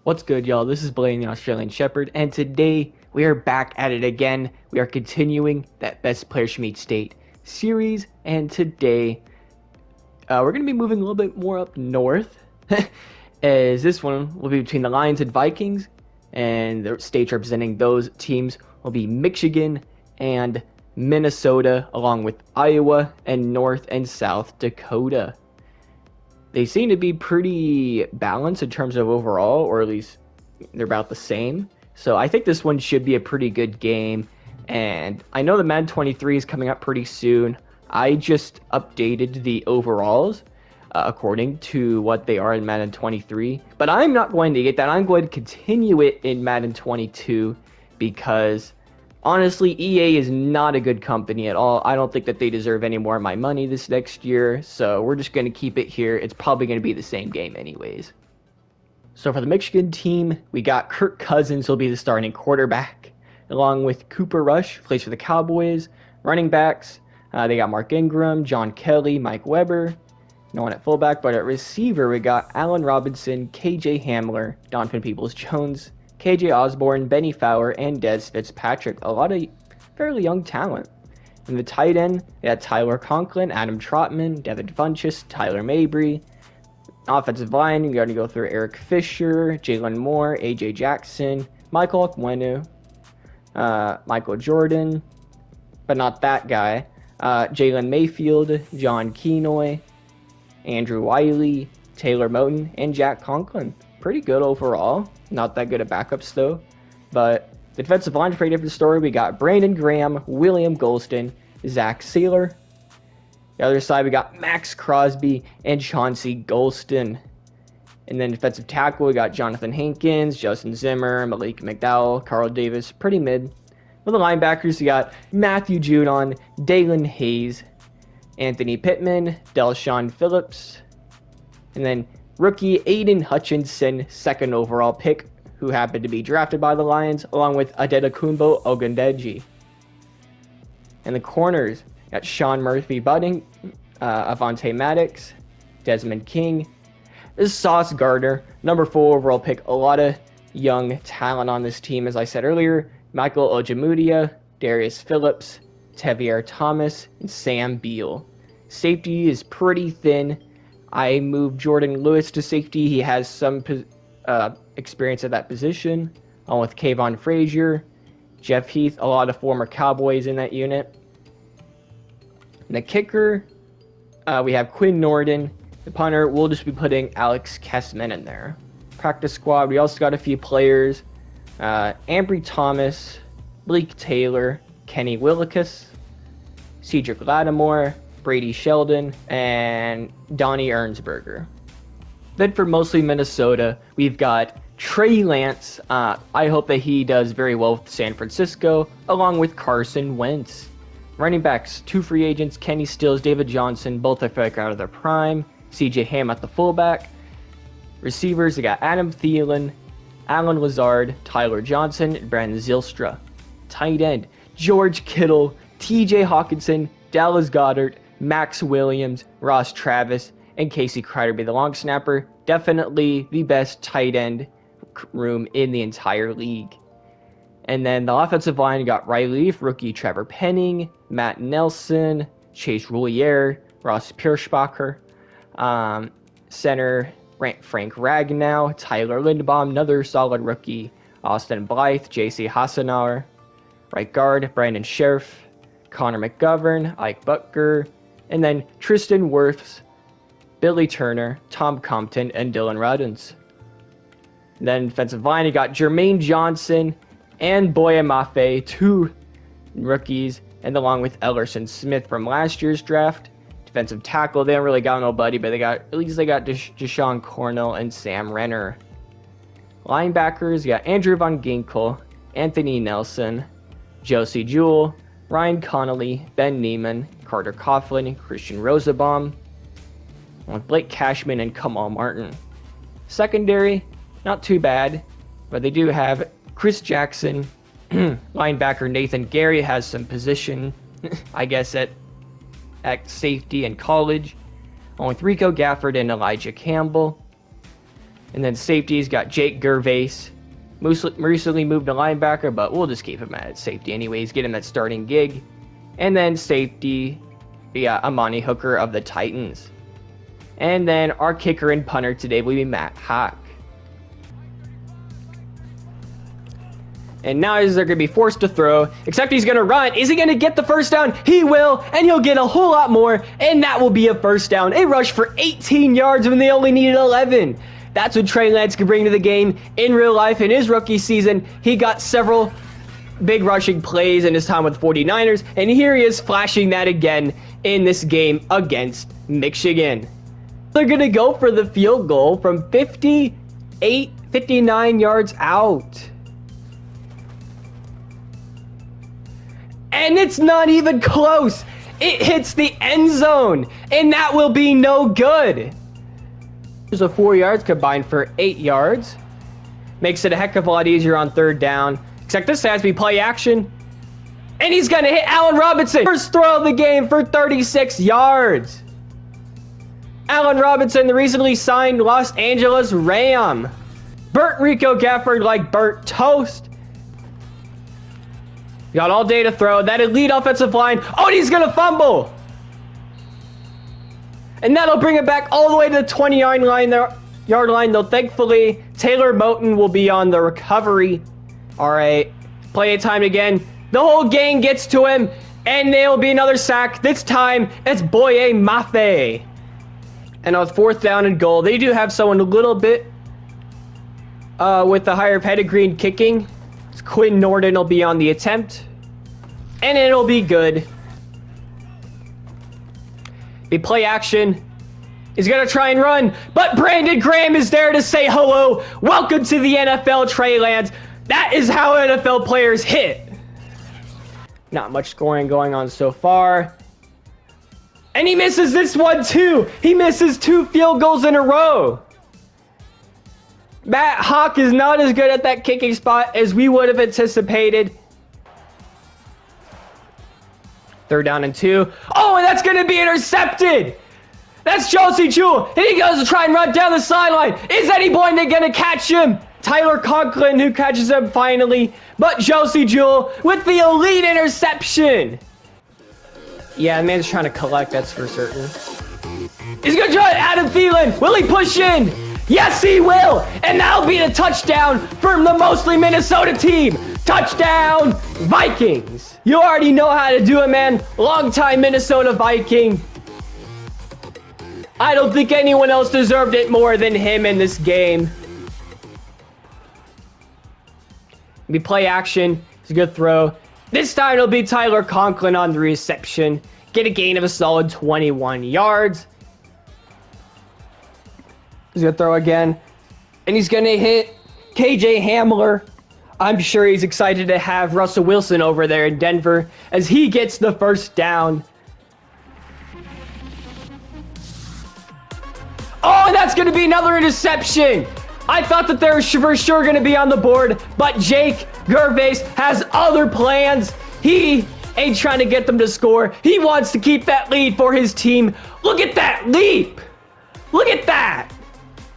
What's good, y'all? This is Blaine, the Australian Shepherd, and today we are back at it again. We are continuing that Best Players from Each State series, and today we're going to be moving a little bit more up north, as this one will be between the Lions and Vikings, and the states representing those teams will be Michigan and Minnesota, along with Iowa and North and South Dakota. They seem to be pretty balanced in terms of overall, or at least they're about the same. So I think this one should be a pretty good game. And I know the Madden 23 is coming up pretty soon. I just updated the overalls according to what they are in Madden 23. But I'm not going to get that. I'm going to continue it in Madden 22 because honestly, EA is not a good company at all. I don't think that they deserve any more of my money this next year, so we're just going to keep it here. It's probably going to be the same game anyways. So for the Michigan team, we got Kirk Cousins will be the starting quarterback, along with Cooper Rush, plays for the Cowboys. Running backs, they got Mark Ingram, John Kelly, Mike Weber. No one at fullback, but at receiver, we got Allen Robinson, KJ Hamler, Donovan Peoples-Jones, KJ Osborne, Benny Fowler, and Des Fitzpatrick. A lot of fairly young talent. In the tight end, we had Tyler Conklin, Adam Trotman, Devin Funchess, Tyler Mabry. Offensive line, you're going to go through Eric Fisher, Jalen Moore, AJ Jackson, Michael Okwenu, Michael Jordan, but not that guy, Jalen Mayfield, John Kenoy, Andrew Wiley, Taylor Moton, and Jack Conklin. Pretty good overall. Not that good at backups though. But the defensive line is pretty different story. We got Brandon Graham, William Golston, Zach Saylor. The other side we got Max Crosby and Chauncey Golston. And then defensive tackle we got Jonathan Hankins, Justin Zimmer, Malik McDowell, Carl Davis. Pretty mid. For the linebackers we got Matthew Judon, Dalen Hayes, Anthony Pittman, Delshawn Phillips. And then rookie Aiden Hutchinson, second overall pick, who happened to be drafted by the Lions, along with Adetokunbo Ogundeji. And the corners got Sean Murphy-Budding, Avonte Maddox, Desmond King. This is Sauce Gardner, number 4 overall pick. A lot of young talent on this team, as I said earlier. Michael Ojemudia, Darius Phillips, Tevier Thomas, and Sam Beal. Safety is pretty thin. I moved Jordan Lewis to safety. He has some experience at that position, along with Kayvon Frazier, Jeff Heath, a lot of former Cowboys in that unit. And the kicker, we have Quinn Norden. The punter, we'll just be putting Alex Kessman in there. Practice squad, we also got a few players. Ambry Thomas, Blake Taylor, Kenny Willicus, Cedric Lattimore, Brady Sheldon, and Donnie Ernsberger. Then for mostly Minnesota, we've got Trey Lance. I hope that he does very well with San Francisco, along with Carson Wentz. Running backs, 2 free agents, Kenny Stills, David Johnson, both are out of their prime. CJ Ham at the fullback. Receivers, we got Adam Thielen, Alan Lazard, Tyler Johnson, and Brandon Zylstra. Tight end, George Kittle, TJ Hawkinson, Dallas Goedert, Max Williams, Ross Travis, and Casey Crowder. The long snapper, definitely the best tight end room in the entire league. And then the offensive line, you got Riley Leaf, rookie Trevor Penning, Matt Nelson, Chase Roulier, Ross Pierschbacher, center Frank Ragnow, Tyler Lindebaum, another solid rookie, Austin Blythe, J.C. Hassenauer, right guard Brandon Scherf, Connor McGovern, Ike Butker, and then Tristan Wirfs, Billy Turner, Tom Compton, and Dylan Rudens. Then defensive line, you got Jermaine Johnson and Boye Mafe, 2 rookies, and along with Ellerson Smith from last year's draft. Defensive tackle, they don't really got nobody, but they got Deshaun Cornell and Sam Renner. Linebackers, you got Andrew Von Ginkel, Anthony Nelson, Josie Jewell, Ryan Connolly, Ben Neiman, Carter Coughlin, Christian Rosenbaum, with Blake Cashman and Kamal Martin. Secondary, not too bad, but they do have Chris Jackson, linebacker Nathan Gary has some position, I guess, at safety in college, along with Rico Gafford and Elijah Campbell. And then safety's got Jake Gervais. Recently moved to linebacker, but we'll just keep him at safety anyways. Get him that starting gig. And then safety, yeah, Amani Hooker of the Titans. And then our kicker and punter today will be Matt Haack. And now they're going to be forced to throw, except he's going to run. Is he going to get the first down? He will, and he'll get a whole lot more, and that will be a first down. A rush for 18 yards when they only needed 11. That's what Trey Lance could bring to the game in real life. In his rookie season, he got several big rushing plays in his time with the 49ers, and here he is flashing that again in this game against Michigan. They're going to go for the field goal from 59 yards out. And it's not even close. It hits the end zone, and that will be no good. There's a 4 yards combined for 8 yards. Makes it a heck of a lot easier on third down. Except this has to be play action. And he's going to hit Allen Robinson. First throw of the game for 36 yards. Allen Robinson, the recently signed Los Angeles Ram. Burt Rico Gafford like Burt Toast. Got all day to throw. That elite offensive line. Oh, and he's going to fumble. And that'll bring it back all the way to the 20-yard line, though thankfully Taylor Moton will be on the recovery. All right, play time again. The whole gang gets to him, and there'll be another sack. This time, it's Boye Mafe. And on fourth down and goal, they do have someone a little bit with the higher pedigree in kicking. Quinn Norton will be on the attempt, and it'll be good. The play action. He's going to try and run, but Brandon Graham is there to say hello. Welcome to the NFL, Trey Lance. That is how NFL players hit. Not much scoring going on so far. And he misses this one too. He misses 2 field goals in a row. Matt Haack is not as good at that kicking spot as we would have anticipated. Third down and 2. Oh, and that's going to be intercepted. That's Josie Jewell. And he goes to try and run down the sideline. Is anyone going to catch him? Tyler Conklin who catches him finally. But Josie Jewell with the elite interception. Yeah, the man's trying to collect, that's for certain. He's going to try Adam Thielen. Will he push in? Yes, he will. And that'll be the touchdown from the mostly Minnesota team. Touchdown, Vikings. You already know how to do it, man. Longtime Minnesota Viking. I don't think anyone else deserved it more than him in this game. We play action. It's a good throw. This time it'll be Tyler Conklin on the reception. Get a gain of a solid 21 yards. He's going to throw again. And he's going to hit KJ Hamler. I'm sure he's excited to have Russell Wilson over there in Denver as he gets the first down. Oh, and that's going to be another interception. I thought that they were for sure going to be on the board, but Jake Gervais has other plans. He ain't trying to get them to score. He wants to keep that lead for his team. Look at that leap. Look at that.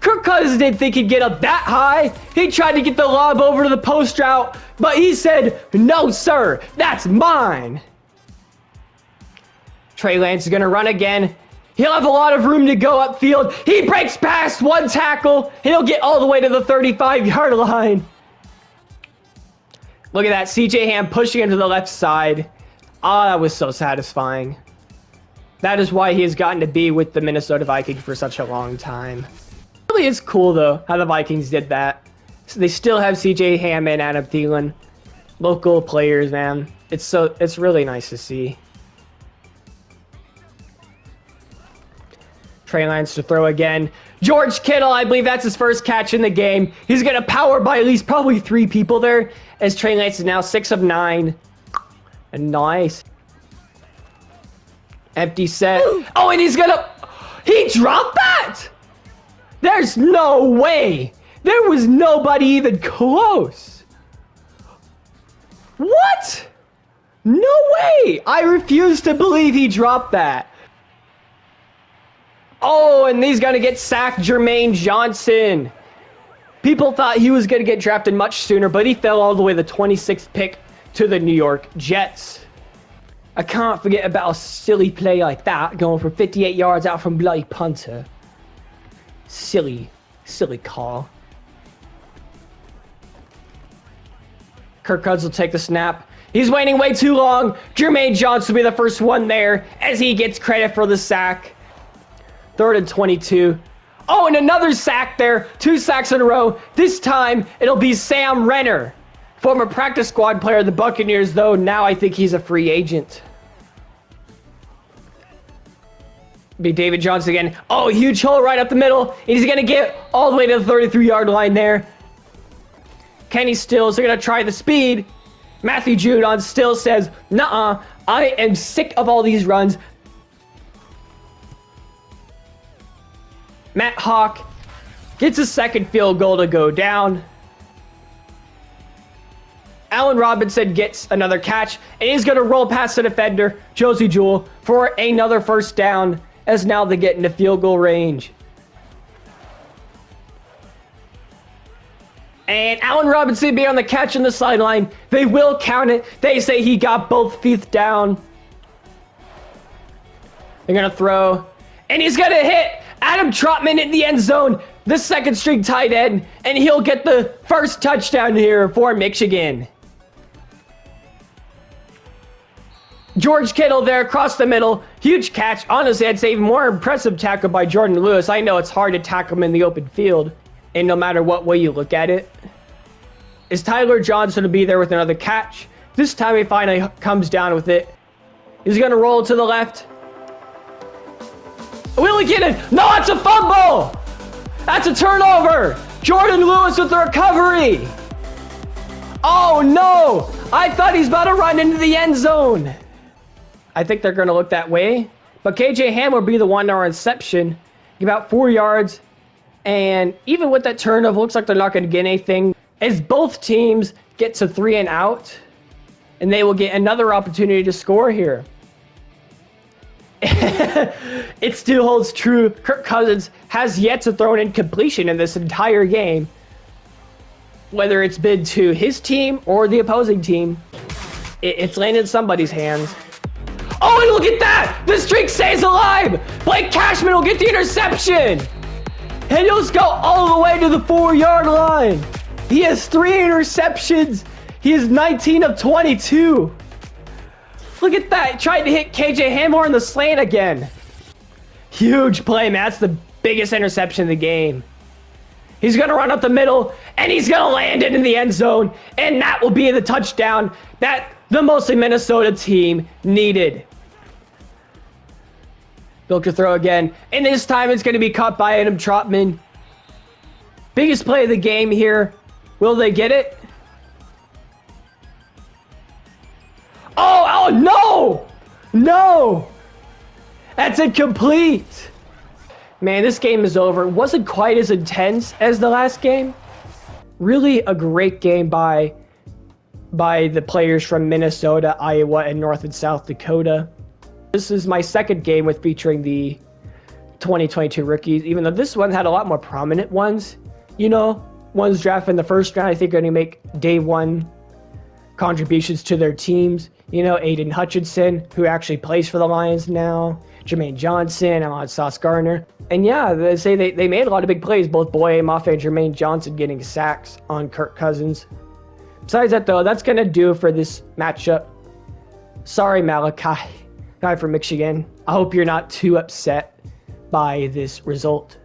Kirk Cousins didn't think he'd get up that high. He tried to get the lob over to the post route, but he said, no, sir, that's mine. Trey Lance is going to run again. He'll have a lot of room to go upfield. He breaks past one tackle, and he'll get all the way to the 35-yard line. Look at that, CJ Ham pushing him to the left side. Oh, that was so satisfying. That is why he has gotten to be with the Minnesota Vikings for such a long time. It really is cool, though, how the Vikings did that. So they still have CJ Ham and Adam Thielen. Local players, man. It's really nice to see. Trey Lance to throw again. George Kittle, I believe that's his first catch in the game. He's going to power by at least probably 3 people there, as Trey Lance is now 6 of 9. And nice. Empty set. Oh, and he's going to... He dropped that? There's no way. There was nobody even close. What? No way. I refuse to believe he dropped that. Oh, and he's going to get sacked, Jermaine Johnson. People thought he was going to get drafted much sooner, but he fell all the way to the 26th pick to the New York Jets. I can't forget about a silly play like that, going for 58 yards out from bloody punter. Silly call. Kirk Cousins will take the snap. He's waiting way too long. Jermaine Johnson will be the first one there as he gets credit for the sack. 3rd and 22. Oh, and another sack there. 2 sacks in a row. This time, it'll be Sam Renner. Former practice squad player of the Buccaneers, though. Now I think he's a free agent. Be David Johnson again. Oh, huge hole right up the middle. And he's going to get all the way to the 33-yard line there. Kenny Stills, they're going to try the speed. Matthew Judon still says, nuh-uh, I am sick of all these runs. Matt Hawk gets a second field goal to go down. Allen Robinson gets another catch, and he's going to roll past the defender, Josie Jewell, for another first down, as now they get into field goal range. And Allen Robinson being on the catch on the sideline. They will count it. They say he got both feet down. They're going to throw, and he's going to hit Adam Trotman in the end zone, the second string tight end, and he'll get the first touchdown here for Michigan. George Kittle there across the middle. Huge catch. Honestly, I'd say even more impressive tackle by Jordan Lewis. I know it's hard to tackle him in the open field, and no matter what way you look at it. Is Tyler Johnson to be there with another catch? This time he finally comes down with it. He's going to roll to the left. Will he get it? No, it's a fumble! That's a turnover! Jordan Lewis with the recovery! Oh no! I thought he's about to run into the end zone. I think they're going to look that way. But KJ Ham will be the one on reception. About 4 yards. And even with that turnover, looks like they're not going to get anything. As both teams get to 3 and out. And they will get another opportunity to score here. It still holds true. Kirk Cousins has yet to throw an incompletion in this entire game. Whether it's been to his team or the opposing team, it's landed in somebody's hands. Oh, and look at that! The streak stays alive! Blake Cashman will get the interception! And he'll just go all the way to the 4-yard line. He has 3 interceptions. He is 19 of 22. Look at that. Tried to hit KJ Hamler in the slant again. Huge play, man. That's the biggest interception of the game. He's going to run up the middle, and he's going to land it in the end zone. And that will be the touchdown that the mostly Minnesota team needed. Bill to throw again. And this time it's going to be caught by Adam Trotman. Biggest play of the game here. Will they get it? Oh, no! No! That's incomplete! Man, this game is over. It wasn't quite as intense as the last game. Really a great game by the players from Minnesota, Iowa, and North and South Dakota. This is my second game with featuring the 2022 rookies, even though this one had a lot more prominent ones. You know, ones drafted in the first round, I think are going to make day one contributions to their teams. You know, Aiden Hutchinson, who actually plays for the Lions now. Jermaine Johnson, Sauce Gardner. And yeah, they say they made a lot of big plays, both Boye Mafe and Jermaine Johnson getting sacks on Kirk Cousins. Besides that, though, that's going to do for this matchup. Sorry, Malachi, guy from Michigan. I hope you're not too upset by this result.